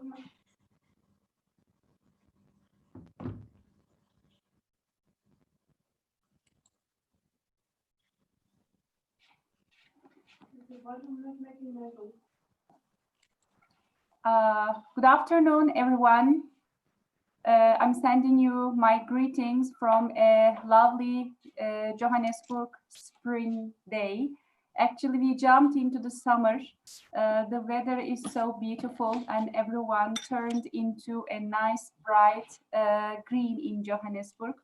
Good afternoon, everyone. I'm sending you my greetings from a lovely Johannesburg spring day. Actually, we jumped into the summer. The weather is so beautiful and everyone turned into a nice bright green in Johannesburg.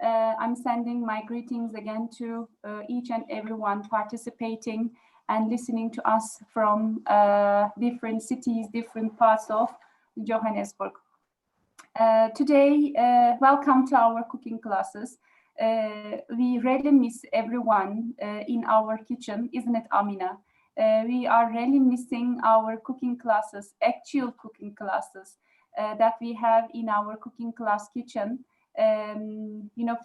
I'm sending my greetings again to each and everyone participating and listening to us from different cities, different parts of Johannesburg. Today, welcome to our cooking classes. We really miss everyone in our kitchen, isn't it, Amina? We are really missing our cooking classes, actual cooking classes that we have in our cooking class kitchen.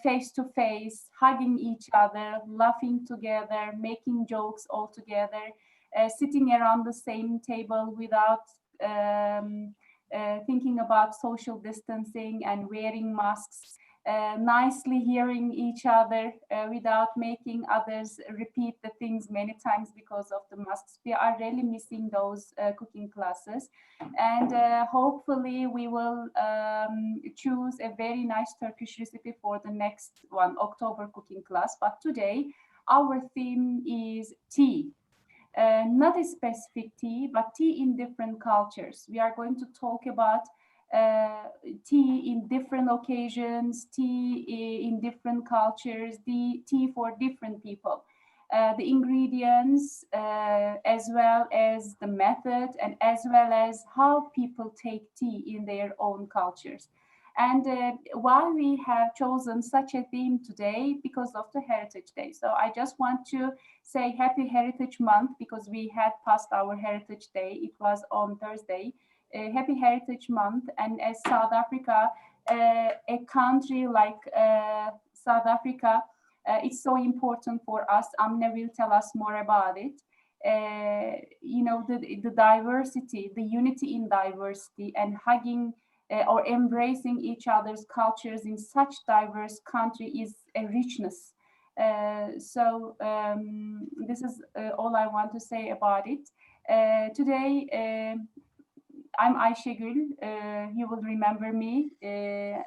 Face to face, hugging each other, laughing together, making jokes all together, sitting around the same table without thinking about social distancing and wearing masks, nicely hearing each other without making others repeat the things many times because of the masks. We are really missing those cooking classes, and hopefully we will choose a very nice Turkish recipe for the next one, October cooking class. But today our theme is tea. Not a specific tea, but tea in different cultures. We are going to talk about tea in different occasions, tea in different cultures, the tea for different people. The ingredients, as well as the method, and as well as how people take tea in their own cultures. And why we have chosen such a theme today, because of the Heritage Day. So I just want to say Happy Heritage Month, because we had passed our Heritage Day. It was on Thursday. Happy Heritage Month. And as South Africa, a country like South Africa, it's so important for us. Amina will tell us more about it. The diversity, the unity in diversity, and hugging or embracing each other's cultures in such diverse country is a richness. This is all I want to say about it. Today, I'm Ayşegül. You will remember me.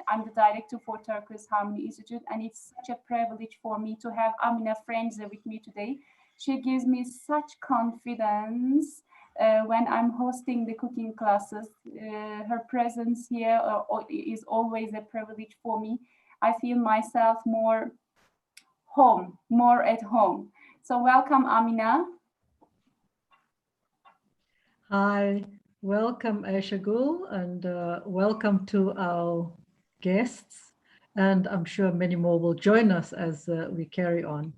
I'm the director for Turkish Harmony Institute, and it's such a privilege for me to have Amina Frenze with me today. She gives me such confidence when I'm hosting the cooking classes. Her presence here is always a privilege for me. I feel myself more at home. So welcome, Amina. Hi, welcome Ayşegül, and welcome to our guests. And I'm sure many more will join us as we carry on.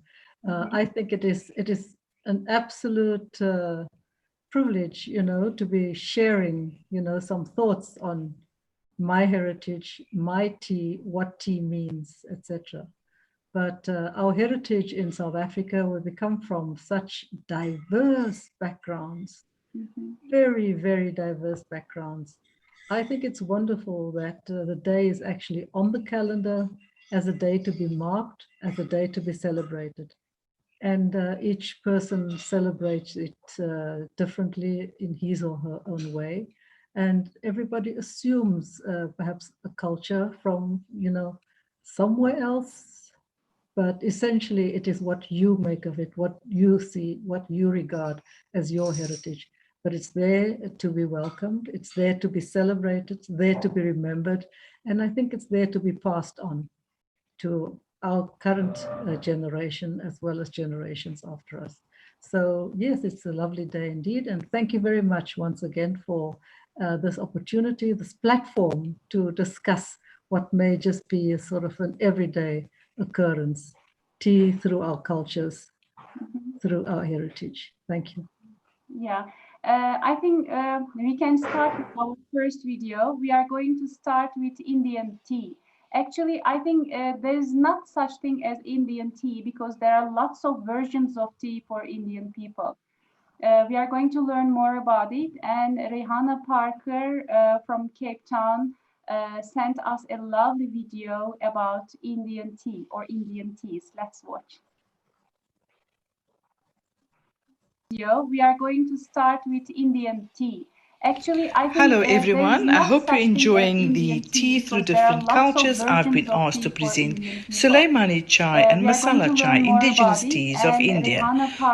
I think it is an absolute privilege, to be sharing, some thoughts on my heritage, my tea, what tea means, etc. But our heritage in South Africa, where we come from such diverse backgrounds, very, very diverse backgrounds. I think it's wonderful that the day is actually on the calendar as a day to be marked, as a day to be celebrated. And each person celebrates it differently in his or her own way. And everybody assumes perhaps a culture from, somewhere else. But essentially, it is what you make of it, what you see, what you regard as your heritage. But it's there to be welcomed. It's there to be celebrated. It's there to be remembered. And I think it's there to be passed on to our current generation as well as generations after us. So yes, it's a lovely day indeed. And thank you very much once again for this opportunity, this platform to discuss what may just be a sort of an everyday occurrence, tea through our cultures, through our heritage. Thank you. Yeah, I think we can start with our first video. We are going to start with Indian tea. Actually, I think there's not such thing as Indian tea because there are lots of versions of tea for Indian people. We are going to learn more about it. And Rihanna Parker from Cape Town sent us a lovely video about Indian tea or Indian teas. Let's watch. We are going to start with Indian tea. Actually, I think Hello everyone, I hope you're enjoying the tea through different cultures. I've been asked to present Sulaimani chai and masala chai, indigenous teas of India.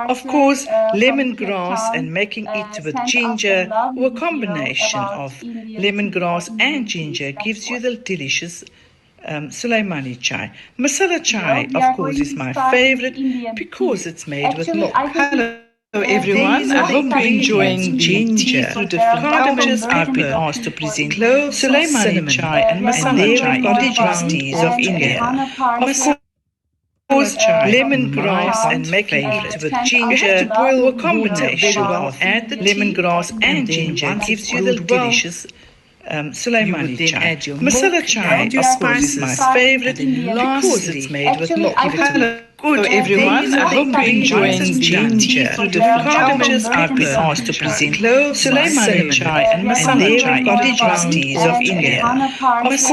Of course, lemongrass and making it with ginger, or a combination of lemongrass and ginger gives you the delicious Sulaimani chai. Masala chai, of course, is my favorite because it's made with milk. Hello everyone, I hope you're enjoying the tea through different cultures. I've been asked to present Sulaimani chai and masala chai, indigenous teas of India. Of course, lemongrass and making it with ginger, or a combination of lemongrass and ginger gives you the delicious Sulaimani chai. Masala chai, of course, is my favorite because it's made with milk. Hello everyone, I hope you're enjoying the tea through different cultures. I've been asked to present Sulaimani chai and masala chai, indigenous teas of India. Of course,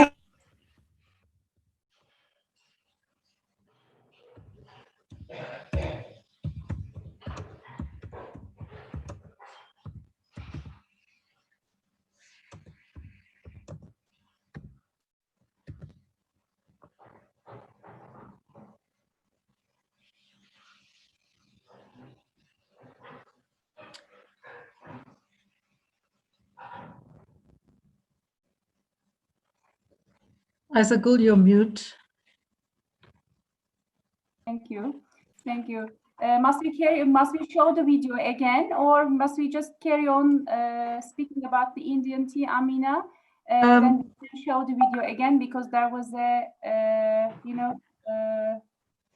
Aysegul, you're mute. Thank you. Thank you. Must we show the video again, or must we just carry on speaking about the Indian tea, Amina? Then we can show the video again because there was a,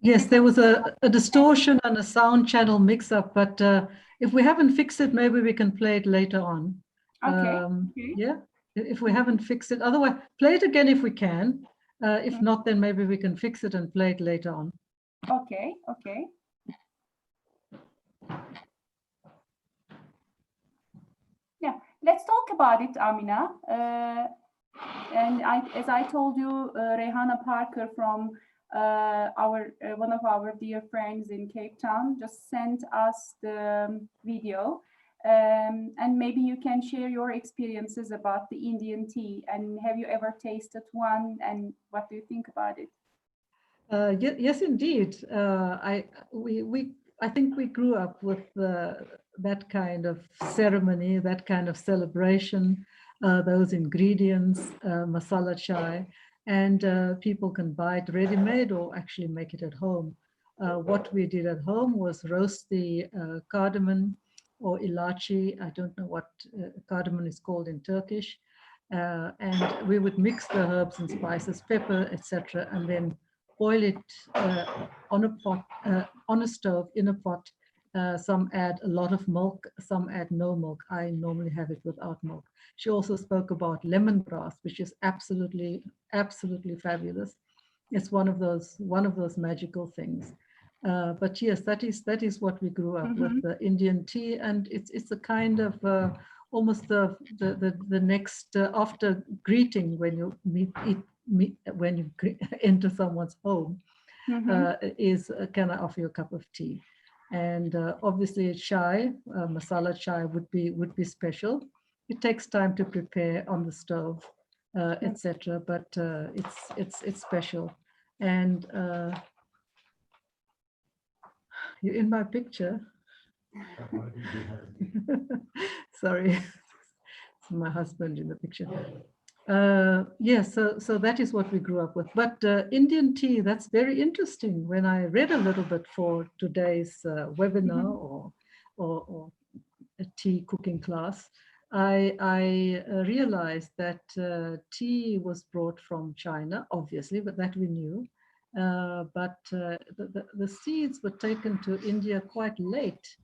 yes, there was a distortion and a sound channel mix-up, but if we haven't fixed it, maybe we can play it later on. Okay. Yeah, if we haven't fixed it. Otherwise, play it again if we can. If not, then maybe we can fix it and play it later on. Okay. Yeah, let's talk about it, Amina. And as I told you, Rihanna Parker from one of our dear friends in Cape Town just sent us the video. And maybe you can share your experiences about the Indian tea, and have you ever tasted one, and what do you think about it? Yes, indeed. I think we grew up with that kind of ceremony, that kind of celebration, those ingredients, masala chai, and people can buy it ready-made or actually make it at home. What we did at home was roast the cardamom or ilachi. I don't know what cardamom is called in Turkish. And we would mix the herbs and spices, pepper, etc., and then boil it on a pot, on a stove, in a pot. Some add a lot of milk, some add no milk. I normally have it without milk. She also spoke about lemongrass, which is absolutely fabulous. It's one of those magical things. But yes, that is what we grew up with, the Indian tea, and it's a kind of almost the next after greeting when you when you enter someone's home, is can I offer you a cup of tea? And obviously chai, masala chai would be special. It takes time to prepare on the stove, etc. But it's special. And you're in my picture. Sorry, it's my husband in the picture. Yes, so that is what we grew up with. But Indian tea, that's very interesting. When I read a little bit for today's webinar or a tea cooking class, I realized that tea was brought from China, obviously, but that we knew. But the seeds were taken to India quite late,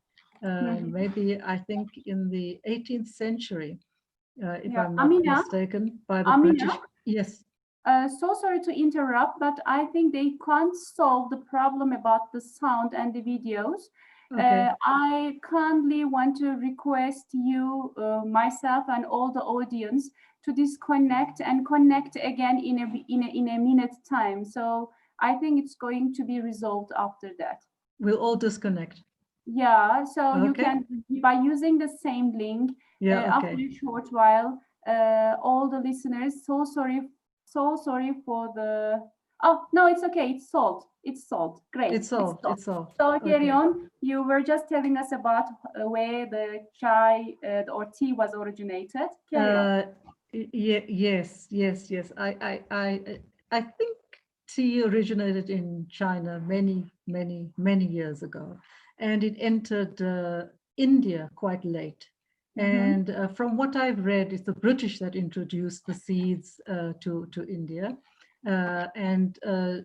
maybe I think in the 18th century. If I'm not mistaken, by the British. Yes. So sorry to interrupt, but I think they can't solve the problem about the sound and the videos. Okay. I kindly want to request you, myself and all the audience, to disconnect and connect again in a minute time. So I think it's going to be resolved after that. We'll all disconnect. Yeah, so you Okay. can, by using the same link, Yeah, after okay. a short while, all the listeners, so sorry for the, oh, no, it's okay, it's solved. It's solved. Great. It's solved. It's solved. So carry Okay. on. You were just telling us about where the chai or tea was originated. Carry on. Yes. I think tea originated in China many years ago, and it entered India quite late. And from what I've read, it's the British that introduced the seeds to India, and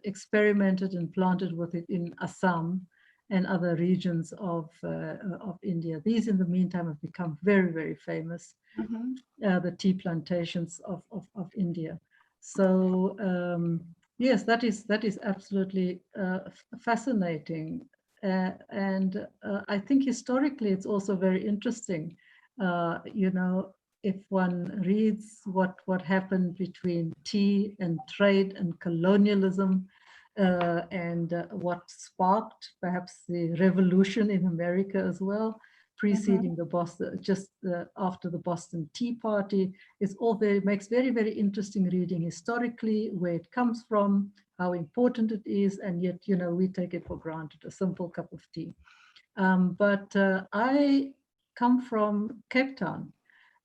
experimented and planted with it in Assam and other regions of India. These, in the meantime, have become very famous, the tea plantations of India. So yes, that is absolutely fascinating. And I think historically it's also very interesting. You know, if one reads what happened between tea and trade and colonialism, and what sparked perhaps the revolution in America as well, preceding the Boston, just after the Boston Tea Party. It's all makes very interesting reading historically, where it comes from, how important it is, and yet, you know, we take it for granted, a simple cup of tea. But I come from Cape Town,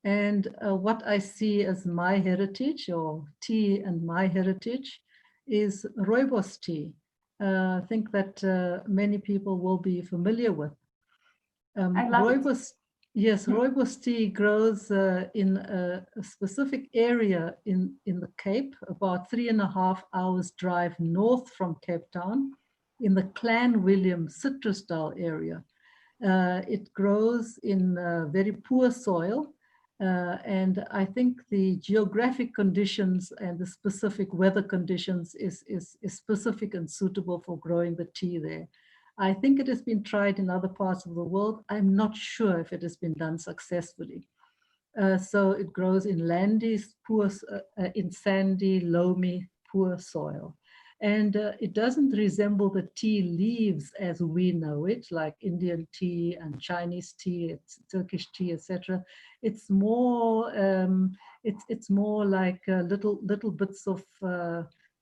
and what I see as my heritage, or tea and my heritage, is rooibos tea. I think that many people will be familiar with. I love it. Rooibos, yes, rooibos tea grows in a specific area in the Cape, about 3.5 hours drive north from Cape Town, in the Clan William Citrusdal area. It grows in very poor soil, and I think the geographic conditions and the specific weather conditions is specific and suitable for growing the tea there. I think it has been tried in other parts of the world. I'm not sure if it has been done successfully. So it grows in in sandy, loamy, poor soil. And it doesn't resemble the tea leaves as we know it, like Indian tea and Chinese tea, Turkish tea, etc. It's more it's more like little bits of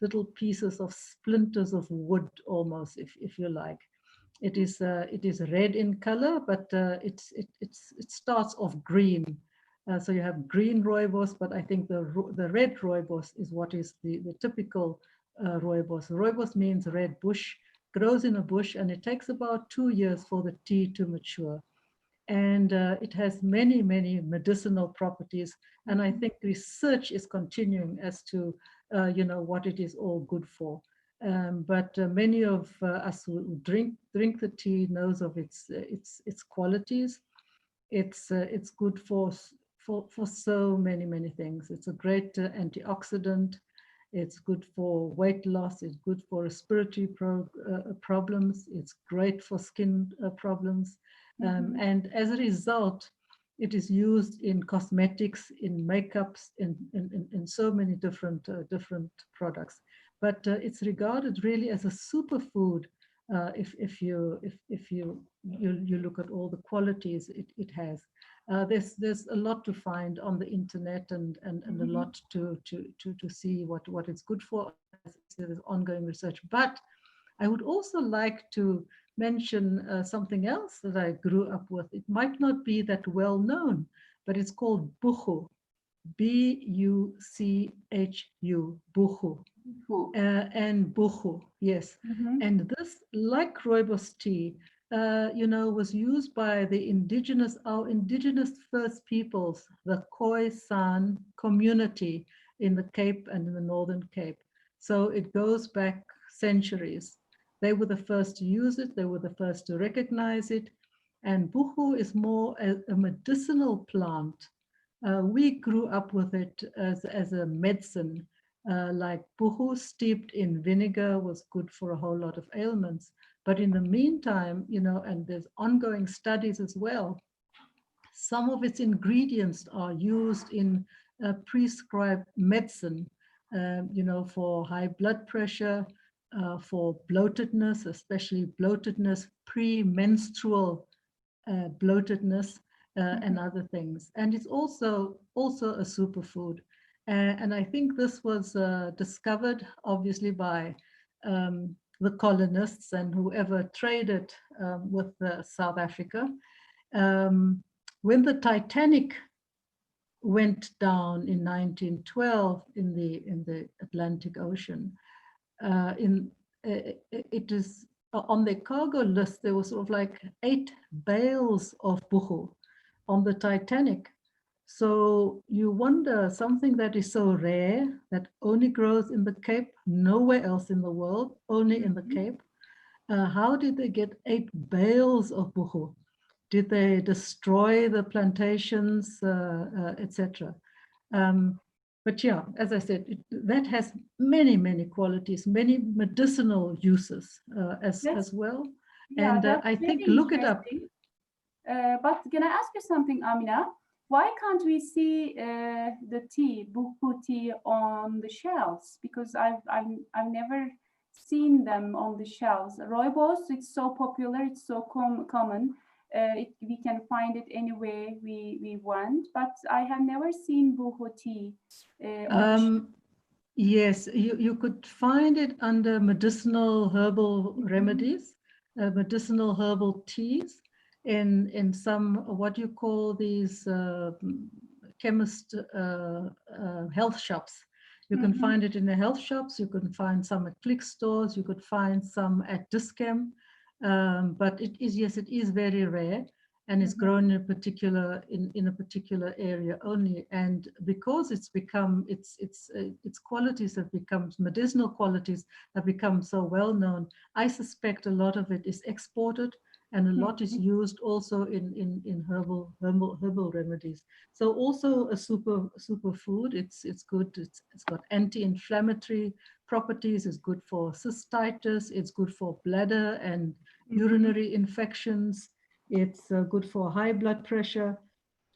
little pieces of splinters of wood, almost, if you like. It is red in color, but it starts off green. So you have green rooibos, but I think the red rooibos is what is the typical rooibos. Rooibos means red bush, grows in a bush, and it takes about 2 years for the tea to mature. And it has many medicinal properties. And I think research is continuing as to you know, what it is all good for. But many of us who drink the tea knows of its qualities. It's good for so many things. It's a great antioxidant. It's good for weight loss. It's good for respiratory problems. It's great for skin problems. And as a result, it is used in cosmetics, in makeups, in so many different products. But it's regarded really as a superfood if you look at all the qualities it has. There's a lot to find on the internet, and a lot to see what it's good for. There's ongoing research. But I would also like to mention something else that I grew up with. It might not be that well known, but it's called buchu. Buchu, buchu. And buchu, yes. And this, like rooibos tea, you know, was used by our indigenous First Peoples, the Khoisan community in the Cape and in the Northern Cape. So it goes back centuries. They were the first to use it. They were the first to recognize it. And buchu is more a medicinal plant. We grew up with it as a medicine. Like buchu steeped in vinegar was good for a whole lot of ailments. But in the meantime, and there's ongoing studies as well, some of its ingredients are used in prescribed medicine, for high blood pressure, for bloatedness, especially bloatedness, premenstrual bloatedness, and other things. And it's also a superfood. And I think this was discovered, obviously, by the colonists and whoever traded with South Africa. When the Titanic went down in 1912 in the Atlantic Ocean, it is on the cargo list, there was sort of like 8 bales of buchu on the Titanic. So you wonder, something that is so rare, that only grows in the Cape, nowhere else in the world, only in the Cape. How did they get 8 bales of buchu? Did they destroy the plantations, etc.? But yeah, as I said, that has many, many qualities, many medicinal uses as well. Yeah, and I think, look it up. But can I ask you something, Amina? Why can't we see the tea, buchu tea, on the shelves? Because I've never seen them on the shelves. Rooibos, it's so popular, it's so common. We can find it anywhere we want, but I have never seen buchu tea. Yes, you could find it under medicinal herbal remedies, medicinal herbal teas, in some, what you call these chemist health shops. You can find it in the health shops, you can find some at Click stores, you could find some at Dischem. But it is very rare, and it's grown in a particular area only. And because it's become its qualities have become, medicinal qualities have become so well known, I suspect a lot of it is exported, and a lot is used also in herbal remedies. So also a superfood. It's good. It's got anti-inflammatory properties. It's good for cystitis. It's good for bladder and urinary infections. It's good for high blood pressure.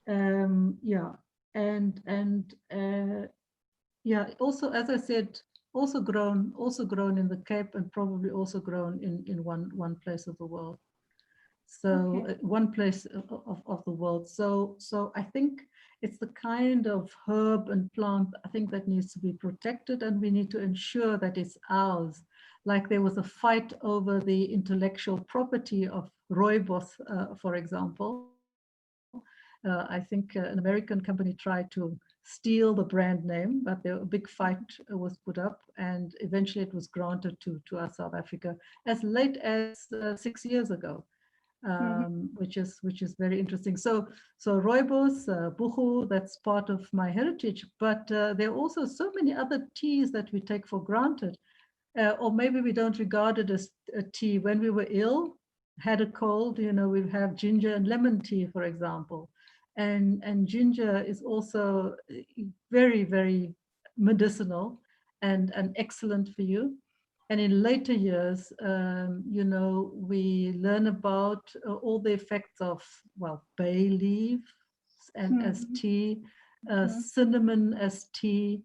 Yeah, and yeah. Also, as I said, also grown in the Cape, and probably also grown in one place of the world. So one place of the world. So I think it's the kind of herb and plant, I think, that needs to be protected, and we need to ensure that it's ours. Like there was a fight over the intellectual property of rooibos, for example. I think an American company tried to steal the brand name, but a big fight was put up, and eventually it was granted to our South Africa as late as 6 years ago. Which is very interesting. So rooibos, buchu, that's part of my heritage. But there are also so many other teas that we take for granted, or maybe we don't regard it as a tea. When we were ill, had a cold, we'd have ginger and lemon tea, for example. And ginger is also very, very medicinal and excellent for you. And in later years, we learn about all the effects of, bay leaf and as tea, cinnamon as tea,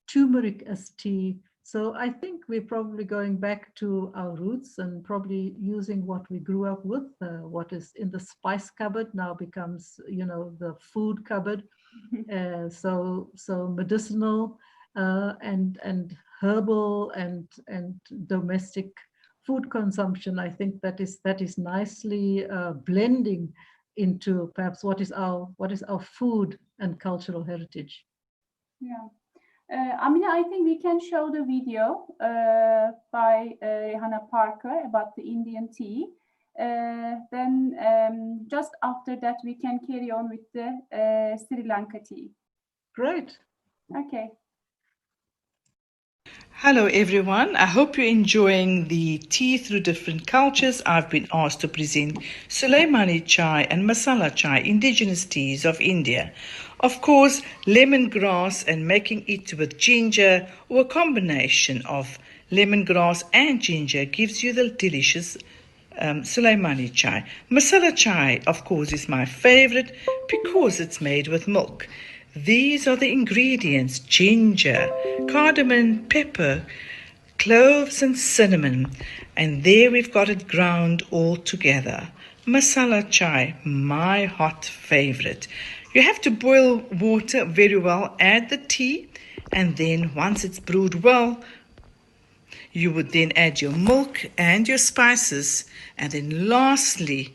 turmeric as tea. So I think we're probably going back to our roots and probably using what we grew up with. What is in the spice cupboard now becomes, the food cupboard. So medicinal and herbal and domestic food consumption. I think that is nicely blending into perhaps what is our food and cultural heritage. Yeah. Amina, I think we can show the video by Rehana Parker about the Indian tea. Then just after that, we can carry on with the Sri Lanka tea. Great. Okay. Hello everyone, I hope you're enjoying the Tea Through Different Cultures. I've been asked to present Sulaimani chai and masala chai, indigenous teas of India. Of course, lemongrass and making it with ginger, or a combination of lemongrass and ginger, gives you the delicious Sulaimani chai. Masala chai, of course, is my favorite because it's made with milk. These are the ingredients: ginger, cardamom, pepper, cloves and cinnamon. And there we've got it ground all together. Masala chai, my hot favorite. You have to boil water very well, add the tea, and then once it's brewed well, you would then add your milk and your spices, and then lastly,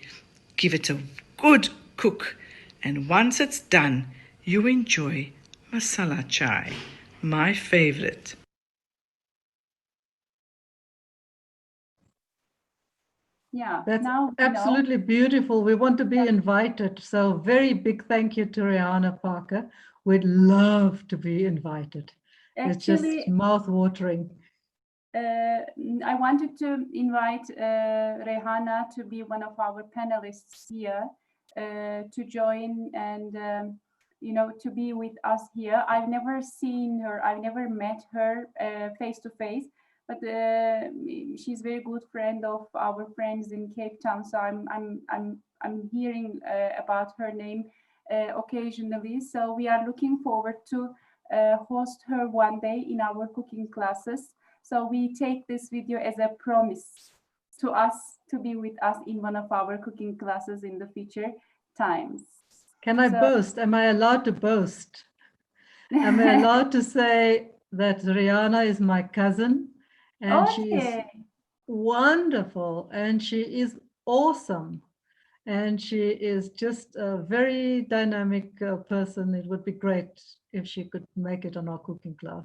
give it a good cook. And once it's done, you enjoy masala chai, my favorite. Yeah, That's now absolutely beautiful. We want to be invited. So very big thank you to Rihanna Parker. We'd love to be invited. It's just actually, mouth-watering. I wanted to invite Rehana to be one of our panelists here, to join and to be with us here. I've never seen her, I've never met her face to face, but she's a very good friend of our friends in Cape Town. So I'm hearing about her name occasionally. So we are looking forward to host her one day in our cooking classes. So we take this video as a promise to us to be with us in one of our cooking classes in the future times. Can I boast? Am I allowed to boast? Am I allowed to say that Rihanna is my cousin and she is wonderful and she is awesome and she is just a very dynamic person. It would be great if she could make it on our cooking class.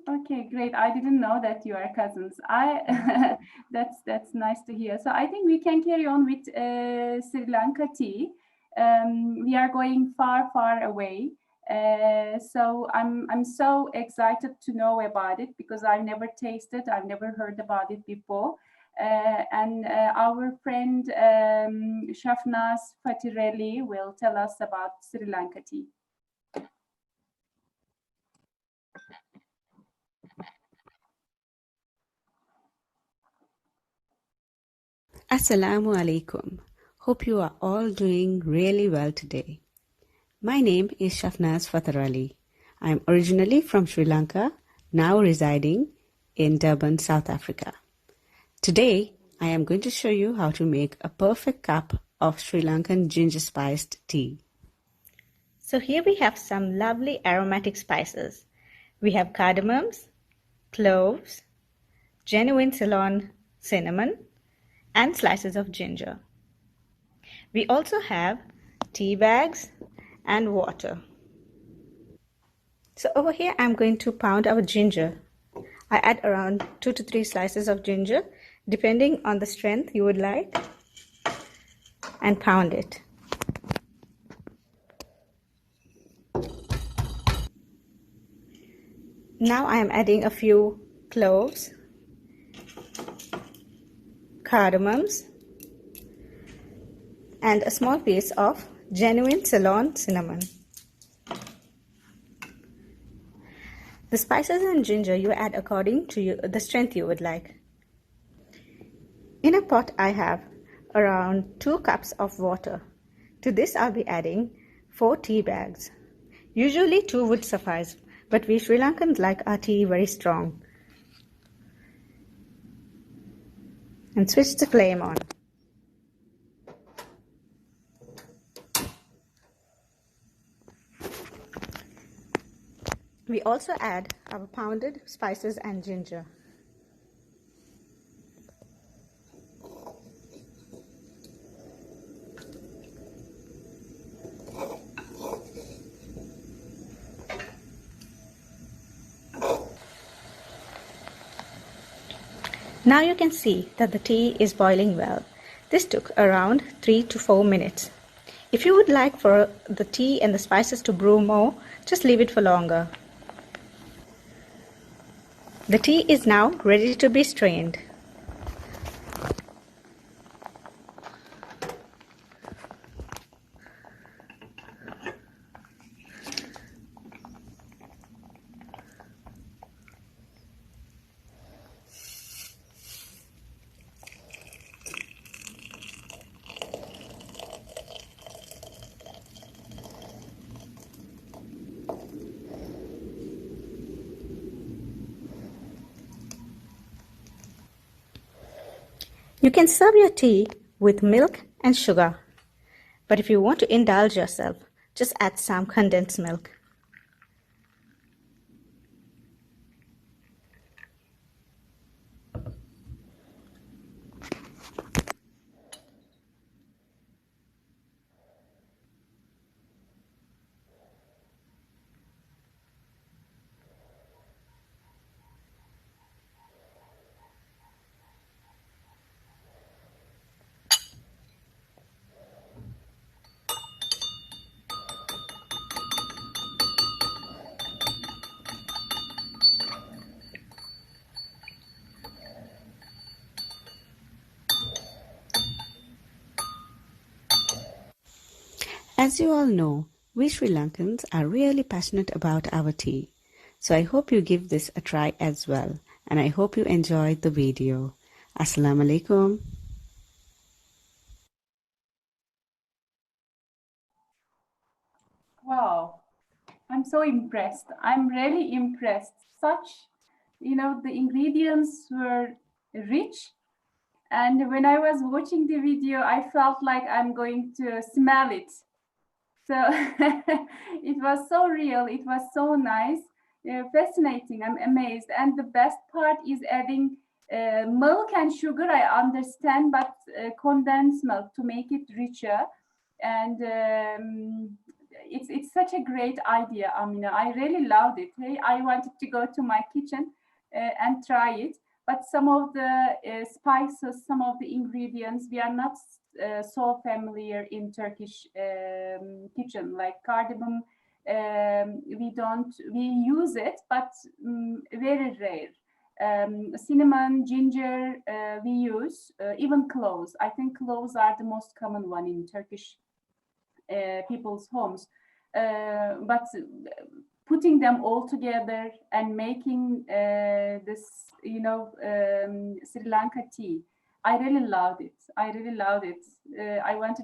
Okay, great. I didn't know that you are cousins. That's nice to hear. So I think we can carry on with Sri Lanka tea. We are going far away. So I'm so excited to know about it because I've never tasted, I've never heard about it before. And our friend Shafnaz Fatirelli will tell us about Sri Lanka tea. Assalamu alaikum. Hope you are all doing really well today. My name is Shafnaz Fatarali. I am originally from Sri Lanka, now residing in Durban, South Africa. Today, I am going to show you how to make a perfect cup of Sri Lankan ginger spiced tea. So here we have some lovely aromatic spices. We have cardamoms, cloves, genuine Ceylon cinnamon, and slices of ginger. We also have tea bags and water. So over here I'm going to pound our ginger. I add around 2 to 3 slices of ginger depending on the strength you would like, and pound it. Now I am adding a few cloves, cardamoms, and a small piece of genuine Ceylon cinnamon. The spices and ginger you add according to the strength you would like. In a pot I have around 2 cups of water. To this I'll be adding 4 tea bags. Usually 2 would suffice, but we Sri Lankans like our tea very strong. And switch the flame on. We also add our pounded spices and ginger. Now you can see that the tea is boiling well. This took around 3 to 4 minutes. If you would like for the tea and the spices to brew more, just leave it for longer. The tea is now ready to be strained. You can serve your tea with milk and sugar, but if you want to indulge yourself, just add some condensed milk. As you all know, we Sri Lankans are really passionate about our tea. So I hope you give this a try as well. And I hope you enjoyed the video. Assalamu alaikum. Wow, I'm so impressed. I'm really impressed. The ingredients were rich. And when I was watching the video, I felt like I'm going to smell it. So it was so real. It was so nice, fascinating. I'm amazed. And the best part is adding milk and sugar. I understand, but condensed milk to make it richer. And it's such a great idea, Amina. I really loved it. Hey, I wanted to go to my kitchen and try it. But some of the spices, some of the ingredients, we are not so familiar in Turkish kitchen, like cardamom. We use it, but very rare. Cinnamon, ginger, we use, even cloves. I think cloves are the most common one in Turkish people's homes. But putting them all together and making this, Sri Lanka tea, I really loved it. I really loved it. I want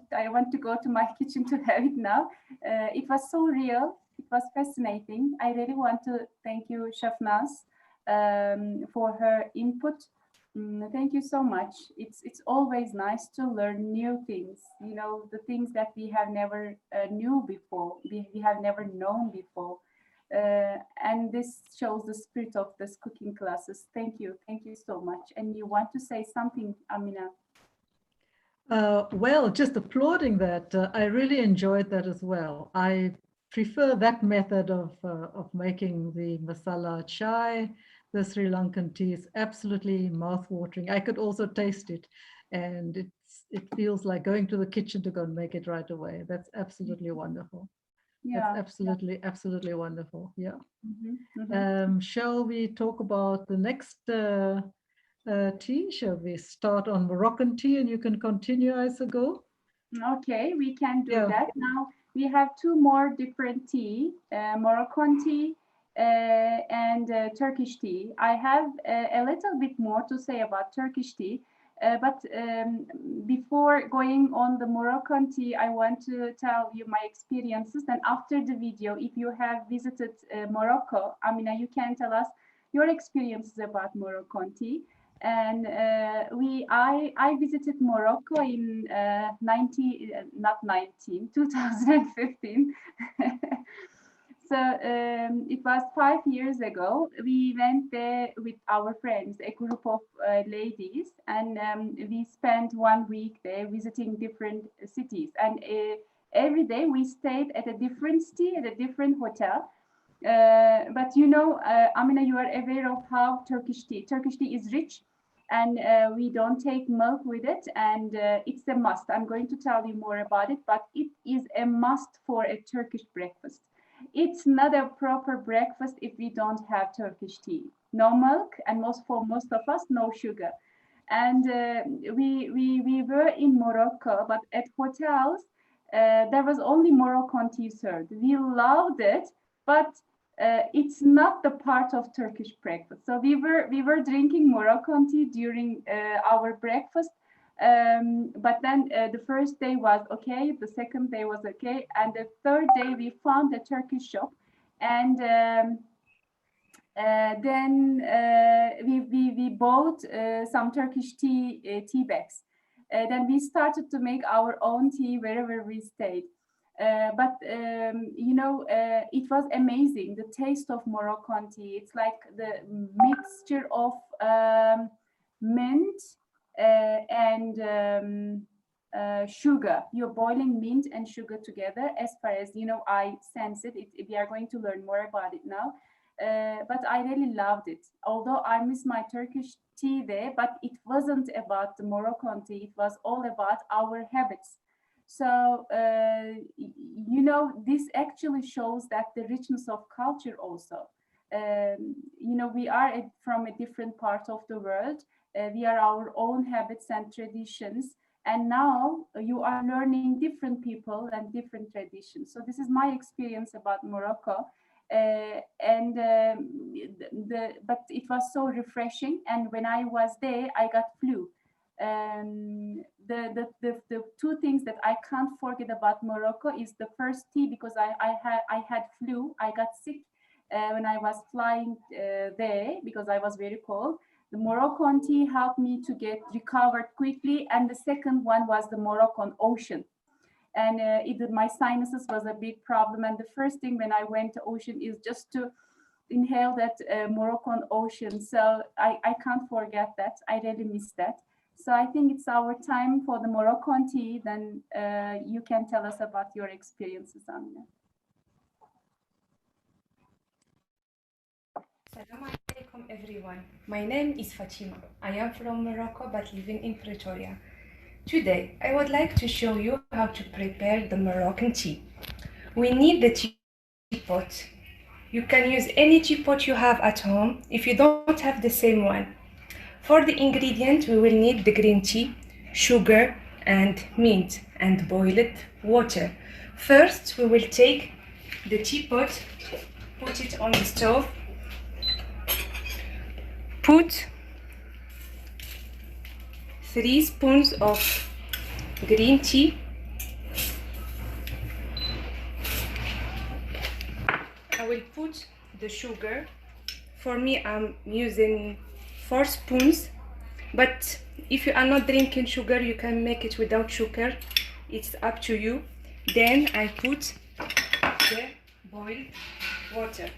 to go to my kitchen to have it now. It was so real. It was fascinating. I really want to thank you, Shafnaz, for her input. Thank you so much. It's always nice to learn new things. The things that we have never knew before. We have never known before. And this shows the spirit of this cooking classes. Thank you so much. And you want to say something, Amina? Well, just applauding that. I really enjoyed that as well. I prefer that method of making the masala chai. The Sri Lankan tea is absolutely mouth-watering. I could also taste it, and it feels like going to the kitchen to go and make it right away. That's absolutely wonderful. Yeah, that's absolutely wonderful. Yeah. Mm-hmm. Shall we talk about the next tea? Shall we start on Moroccan tea and you can continue, Aysegul? Okay, we can do that. Now we have two more different tea, Moroccan tea and Turkish tea. I have a little bit more to say about Turkish tea. But before going on the Moroccan tea, I want to tell you my experiences. And after the video, if you have visited Morocco, Amina, you can tell us your experiences about Moroccan tea. And I visited Morocco in 2015. So it was 5 years ago. We went there with our friends, a group of ladies, and we spent 1 week there visiting different cities. And every day we stayed at a different city, at a different hotel. But Amina, you are aware of how Turkish tea is rich, and we don't take milk with it, and it's a must. I'm going to tell you more about it, but it is a must for a Turkish breakfast. It's not a proper breakfast if we don't have Turkish tea. No milk, and for most of us, no sugar. And we were in Morocco, but at hotels there was only Moroccan tea served. We loved it, but it's not the part of Turkish breakfast. So we were drinking Moroccan tea during our breakfast. But then the first day was okay, the second day was okay, and the third day we found a Turkish shop, and Then we bought some Turkish tea bags. Then we started to make our own tea wherever we stayed. But you know, it was amazing, the taste of Moroccan tea. It's like the mixture of mint and sugar. You're boiling mint and sugar together. As far as you know, I sense it. We are going to learn more about it now. But I really loved it. Although I miss my Turkish tea there, but it wasn't about the Moroccan tea. It was all about our habits. So, you know, this actually shows that the richness of culture also. You know, we are from a different part of the world. We are our own habits and traditions. And now you are learning different people and different traditions. So this is my experience about Morocco. But it was so refreshing. And when I was there, I got flu. The two things that I can't forget about Morocco is the first tea, because I had flu. I got sick when I was flying there because I was very cold. The Moroccan tea helped me to get recovered quickly, and the second one was the Moroccan ocean. And my sinuses was a big problem. And the first thing when I went to ocean is just to inhale that Moroccan ocean. So I can't forget that. I really miss that. So I think it's our time for the Moroccan tea. Then you can tell us about your experiences, Amina. Assalamu alaikum everyone. My name is Fatima. I am from Morocco but living in Pretoria. Today I would like to show you how to prepare the Moroccan tea. We need the teapot. You can use any teapot you have at home if you don't have the same one. For the ingredient, we will need the green tea, sugar and mint and boiled water. First, we will take the teapot, put it on the stove, put 3 spoons of green tea, I will put the sugar. For me, I'm using 4 spoons, but if you are not drinking sugar, you can make it without sugar. It's up to you. Then I put the boiled water.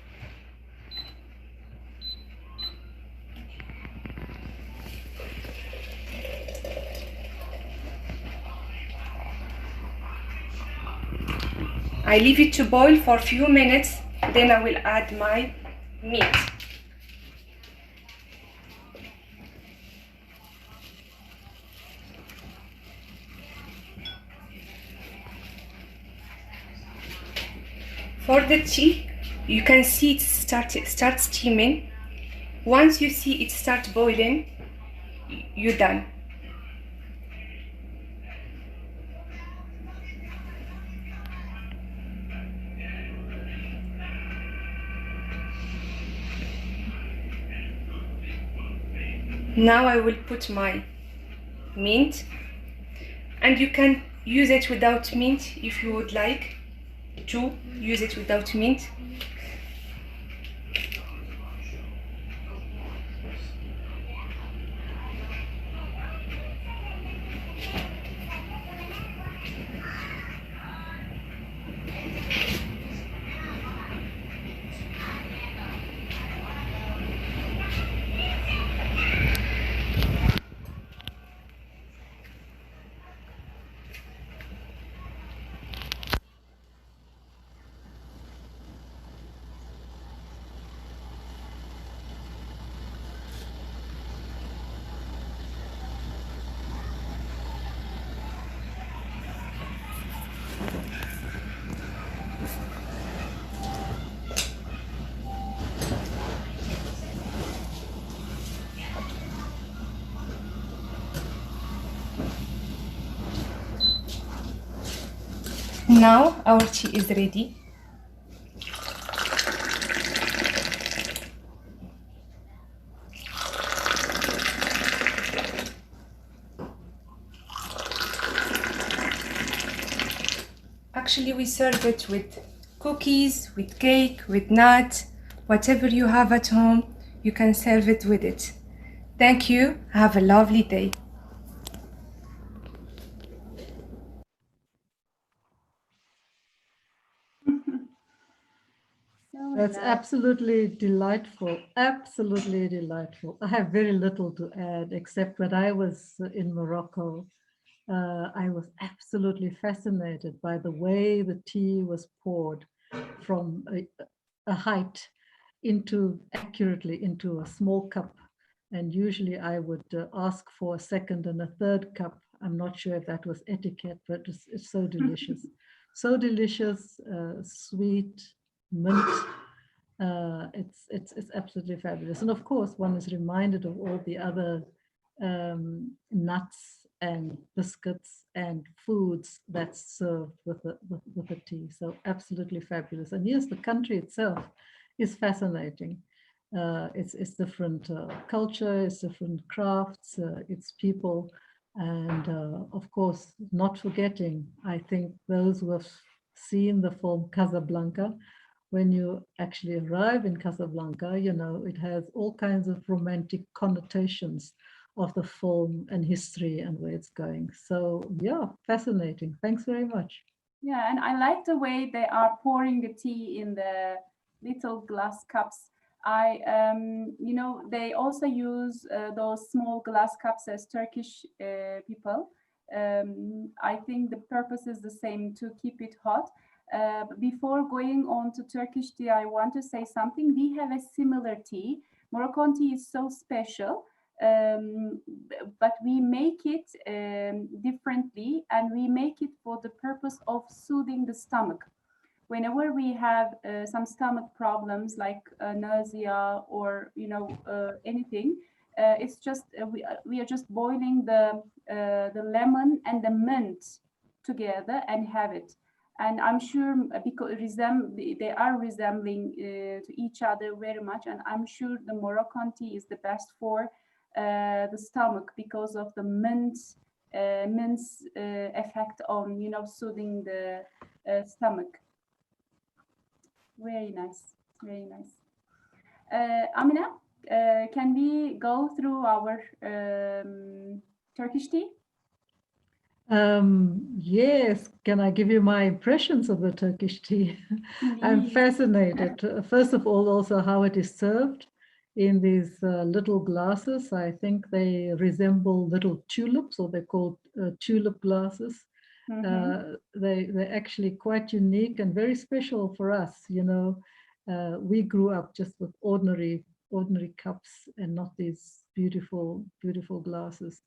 I leave it to boil for a few minutes, then I will add my meat. For the tea, you can see it start steaming. Once you see it start boiling, you're done. Now I will put my mint, and you can use it without mint if you would like to use it without mint. Now our tea is ready. Actually, we serve it with cookies, with cake, with nuts, Whatever you have at home, you can serve it with it. Thank you. Have a lovely day. So That's nice. absolutely delightful. Absolutely delightful. I have very little to add, except when I was in Morocco, I was absolutely fascinated by the way the tea was poured from a height accurately into a small cup. And usually I would ask for a second and a third cup. I'm not sure if that was etiquette, but it's so delicious. So delicious, sweet, mint. It's absolutely fabulous. And of course, one is reminded of all the other nuts and biscuits and foods that's served with the tea. So absolutely fabulous. And yes, the country itself is fascinating. It's different culture, it's different crafts, it's people, and of course, not forgetting, I think those who have seen the film Casablanca, when you actually arrive in Casablanca, you know, it has all kinds of romantic connotations of the film and history and where it's going. So yeah, fascinating. Thanks very much. Yeah, and I like the way they are pouring the tea in the little glass cups. They also use those small glass cups as Turkish people. I think the purpose is the same, to keep it hot. Before going on to Turkish tea, I want to say something. We have a similar tea. Moroccan tea is so special, but we make it differently, and we make it for the purpose of soothing the stomach. Whenever we have some stomach problems like nausea or anything, it's just we are just boiling the lemon and the mint together and have it. And I'm sure because they are resembling to each other very much, and I'm sure the Moroccan tea is the best for the stomach because of the mint's effect on soothing the stomach. Very nice, very nice. Amina, can we go through our Turkish tea? Yes, can I give you my impressions of the Turkish tea? I'm fascinated. First of all, also how it is served in these little glasses. I think they resemble little tulips, or they're called tulip glasses. They're actually quite unique and very special for us. You know, we grew up just with ordinary cups and not these beautiful, beautiful glasses.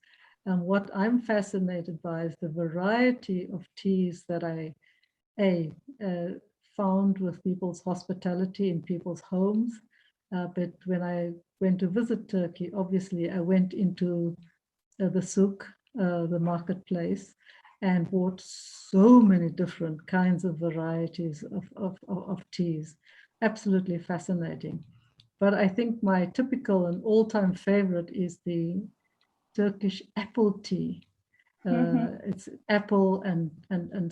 And what I'm fascinated by is the variety of teas that I found with people's hospitality in people's homes. But when I went to visit Turkey, obviously I went into the souk, the marketplace, and bought so many different kinds of varieties of teas. Absolutely fascinating. But I think my typical and all-time favorite is the Turkish apple tea. It's apple and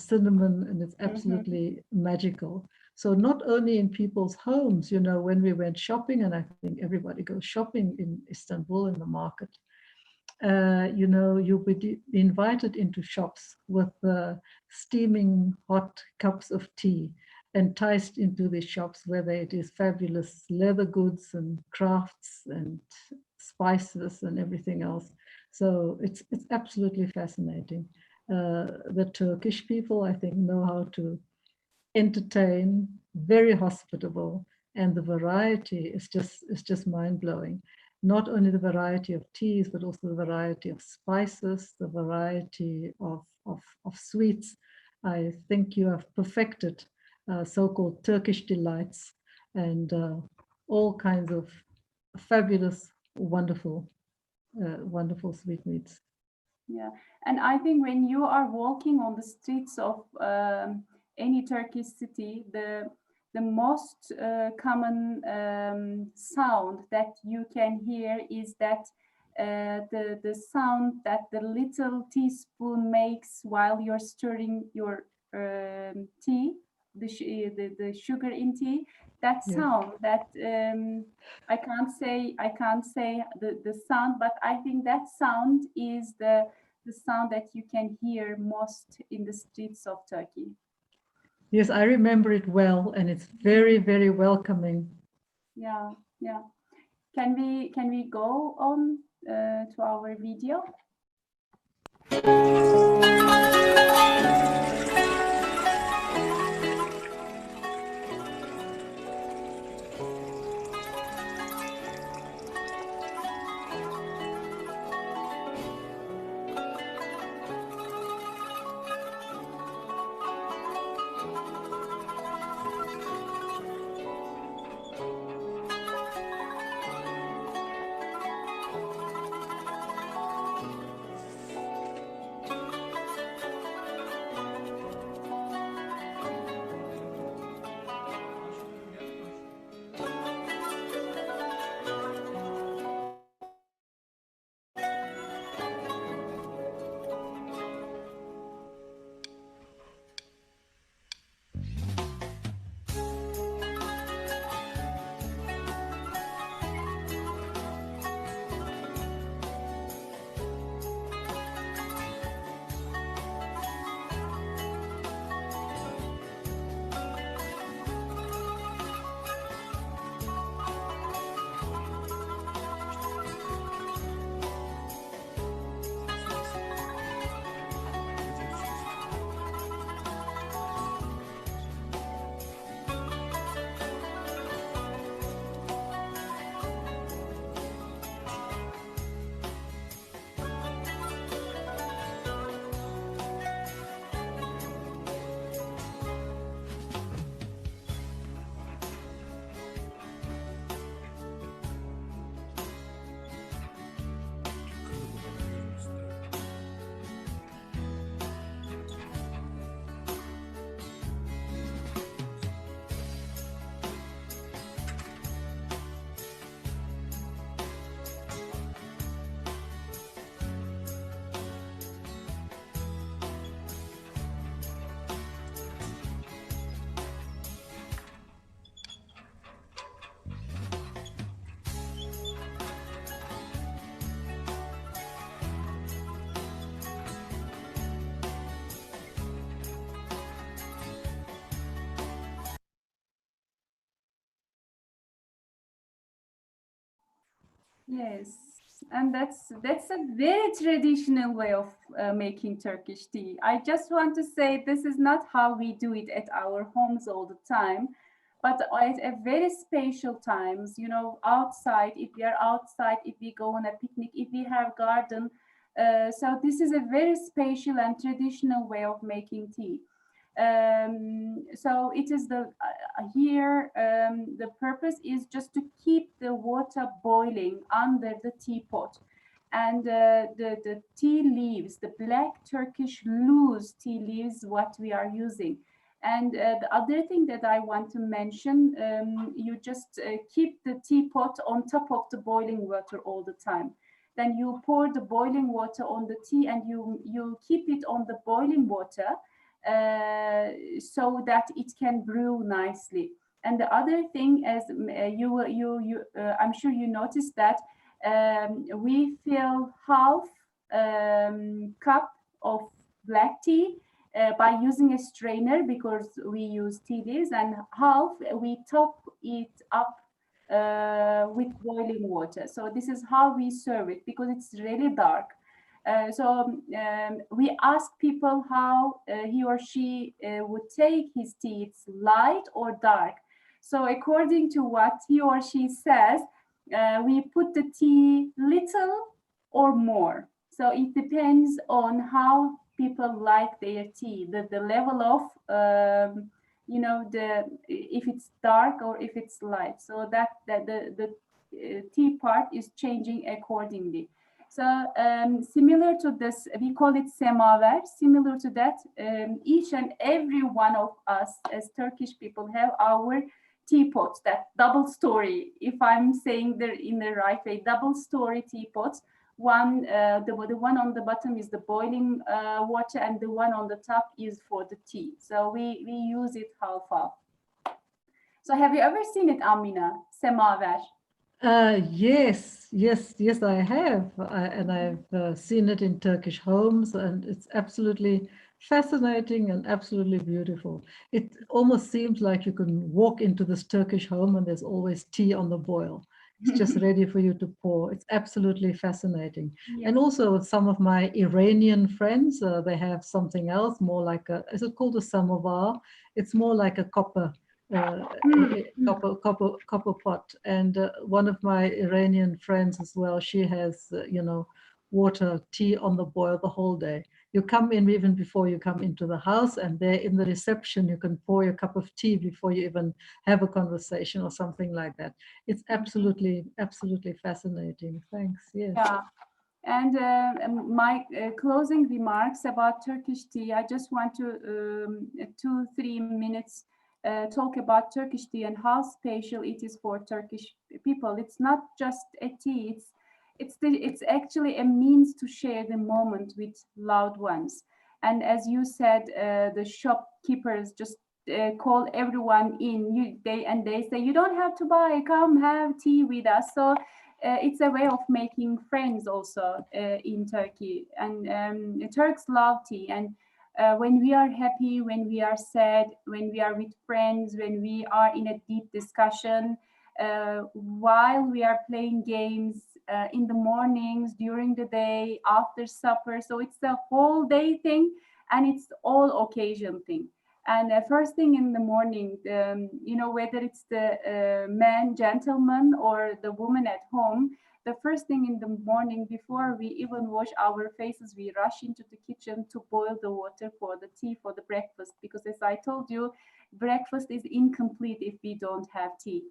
cinnamon, and it's absolutely magical. So not only in people's homes, you know, when we went shopping, and I think everybody goes shopping in Istanbul in the market, you know, you'll be invited into shops with steaming hot cups of tea, enticed into the shops, whether it is fabulous leather goods and crafts and spices and everything else. So it's absolutely fascinating. The Turkish people, I think, know how to entertain, very hospitable, and the variety is just mind-blowing. Not only the variety of teas, but also the variety of spices, the variety of sweets. I think you have perfected so-called Turkish delights, and all kinds of fabulous, wonderful sweetmeats. Yeah, and I think when you are walking on the streets of any Turkish city, the most common sound that you can hear is that the sound that the little teaspoon makes while you're stirring your tea, the sugar in tea. that Yes. sound that I can't say the sound, but I think that sound is the sound that you can hear most in the streets of Turkey. Yes, I remember it well, and it's very, very welcoming. Yeah, yeah. Can we go on to our video? Yes, and that's a very traditional way of making Turkish tea. I just want to say this is not how we do it at our homes all the time, but at a very special times, you know, outside, if we are outside, if we go on a picnic, if we have garden. So this is a very special and traditional way of making tea. So it is the purpose is just to keep the water boiling under the teapot, and the tea leaves, the black Turkish loose tea leaves, what we are using. And the other thing that I want to mention, you just keep the teapot on top of the boiling water all the time. Then you pour the boiling water on the tea, and you keep it on the boiling water so that it can brew nicely. And the other thing is, I'm sure you noticed that we fill half cup of black tea by using a strainer because we use tea leaves, and half we top it up with boiling water. So this is how we serve it because it's really dark. We ask people how he or she would take his tea, it's light or dark. So according to what he or she says, we put the tea little or more. So it depends on how people like their tea, the level of if it's dark or if it's light. So that the tea part is changing accordingly. So similar to this, we call it semaver. Similar to that, each and every one of us as Turkish people have our teapots, that double story, if I'm saying in the right way, double story teapots. One, the one on the bottom is the boiling water, and the one on the top is for the tea. So we use it half. So So have you ever seen it, Amina? Semaver. Yes, I have. And I've seen it in Turkish homes, and it's absolutely fascinating and absolutely beautiful. It almost seems like you can walk into this Turkish home and there's always tea on the boil. It's just ready for you to pour. It's absolutely fascinating. Yes. And also with some of my Iranian friends, they have something else, more like is it called a samovar? It's more like a copper copper pot. And one of my Iranian friends as well, she has water, tea on the boil the whole day. You come in even before you come into the house, and there in the reception you can pour your cup of tea before you even have a conversation or something like that. It's absolutely fascinating. Thanks. Yes. Yeah. And my closing remarks about Turkish tea, I just want to 2-3 minutes talk about Turkish tea and how special it is for Turkish people. It's not just a tea, it's actually a means to share the moment with loved ones. And as you said, the shopkeepers just call everyone in. They say, you don't have to buy, come have tea with us. So it's a way of making friends also in Turkey. And Turks love tea. And when we are happy, when we are sad, when we are with friends, when we are in a deep discussion, while we are playing games in the mornings, during the day, after supper. So it's a whole day thing, and it's all occasion thing. And first thing in the morning, whether it's the man, gentleman, or the woman at home, the first thing in the morning, before we even wash our faces, we rush into the kitchen to boil the water for the tea, for the breakfast. Because as I told you, breakfast is incomplete if we don't have tea.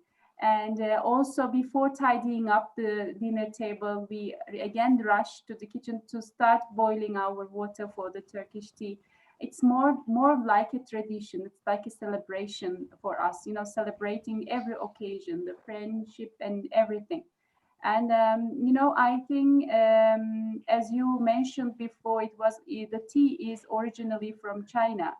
And also before tidying up the dinner table, we again rush to the kitchen to start boiling our water for the Turkish tea. It's more like a tradition. It's like a celebration for us, celebrating every occasion, the friendship and everything. And I think as you mentioned before, the tea is originally from China.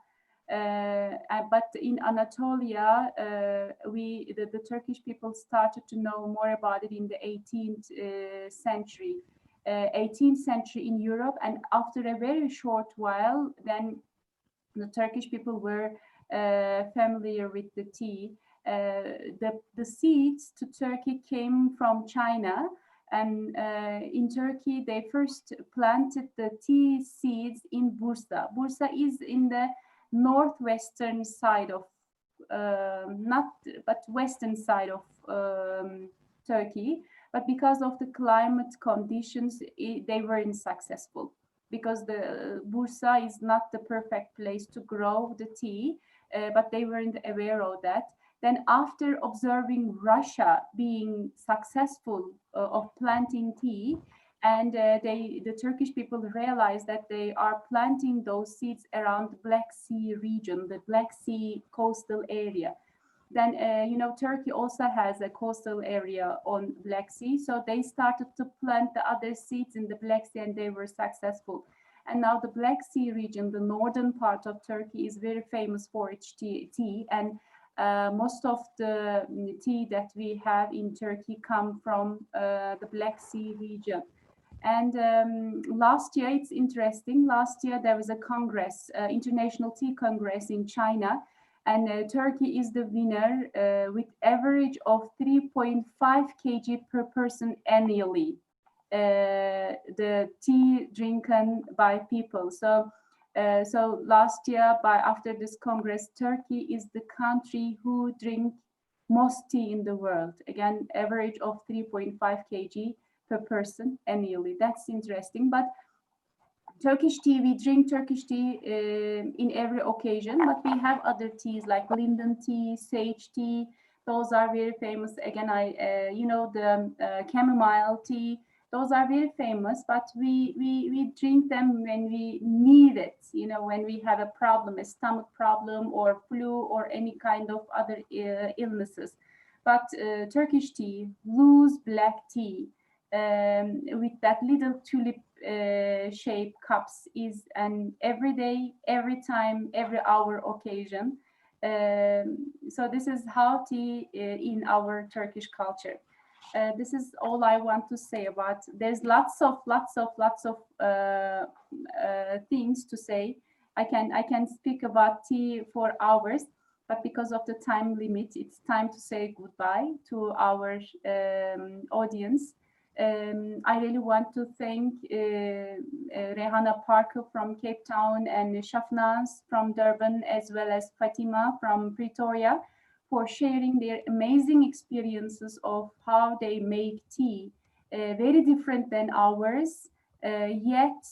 But in Anatolia, the Turkish people started to know more about it in the 18th century. 18th century in Europe, and after a very short while, then the Turkish people were familiar with the tea. The seeds to Turkey came from China, and in Turkey they first planted the tea seeds in Bursa. Bursa is in the northwestern side of western side of Turkey, but because of the climate conditions, they weren't successful, because the Bursa is not the perfect place to grow the tea, but they weren't aware of that. Then after observing Russia being successful of planting tea, and the Turkish people realized that they are planting those seeds around the Black Sea region, the Black Sea coastal area. Then, Turkey also has a coastal area on Black Sea. So they started to plant the other seeds in the Black Sea, and they were successful. And now the Black Sea region, the northern part of Turkey, is very famous for its tea. And most of the tea that we have in Turkey come from the Black Sea region. And last year, it's interesting, last year there was a congress, International Tea Congress in China, and Turkey is the winner with average of 3.5 kg per person annually, the tea drinking by people. So last year, after this congress, Turkey is the country who drink most tea in the world. Again, average of 3.5 kg per person annually. That's interesting. But Turkish tea, we drink Turkish tea in every occasion, but we have other teas like linden tea, sage tea. Those are very famous. Again, the chamomile tea. Those are very famous, but we drink them when we need it. When we have a problem, a stomach problem, or flu, or any kind of other illnesses. But Turkish tea, loose black tea, with that little tulip shape cups, is an everyday, every time, every hour occasion. So this is how tea in our Turkish culture. This is all I want to say about. There's lots of things to say. I can speak about tea for hours, but because of the time limit, it's time to say goodbye to our audience. I really want to thank Rehana Parker from Cape Town and Shafnaz from Durban, as well as Fatima from Pretoria, for sharing their amazing experiences of how they make tea, very different than ours, yet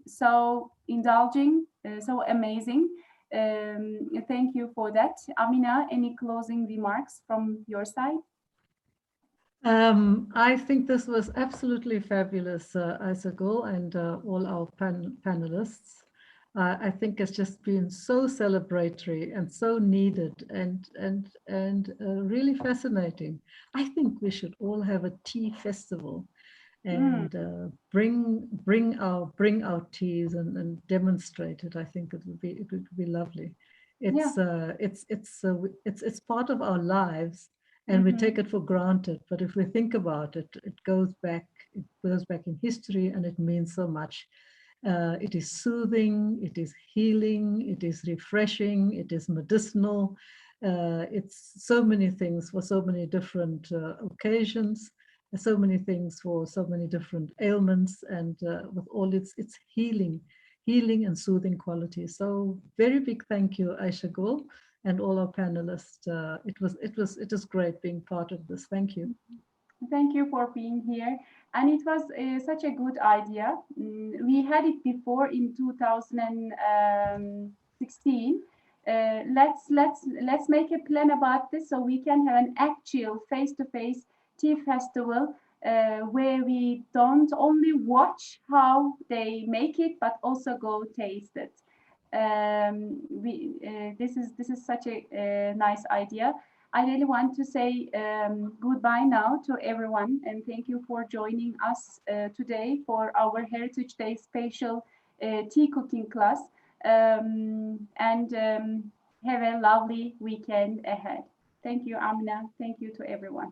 so indulging, so amazing. Thank you for that. Amina, any closing remarks from your side? I think this was absolutely fabulous, Aysegul, and all our panelists. I think it's just been so celebratory and so needed and really fascinating. I think we should all have a tea festival and bring our teas and demonstrate it. I think it would be lovely. It's part of our lives, and we take it for granted. But if we think about it, it goes back in history, and it means so much. It is soothing, it is healing, it is refreshing, it is medicinal. It's so many things for so many different occasions, so many things for so many different ailments, and with all its healing and soothing qualities. So very big thank you, Aysegul, and all our panelists. It is great being part of this. Thank you. Thank you for being here. And it was such a good idea. We had it before in 2016. Let's make a plan about this so we can have an actual face-to-face tea festival where we don't only watch how they make it, but also go taste it. This is such a nice idea. I really want to say goodbye now to everyone, and thank you for joining us today for our Heritage Day special tea cooking class. Have a lovely weekend ahead. Thank you, Amina. Thank you to everyone.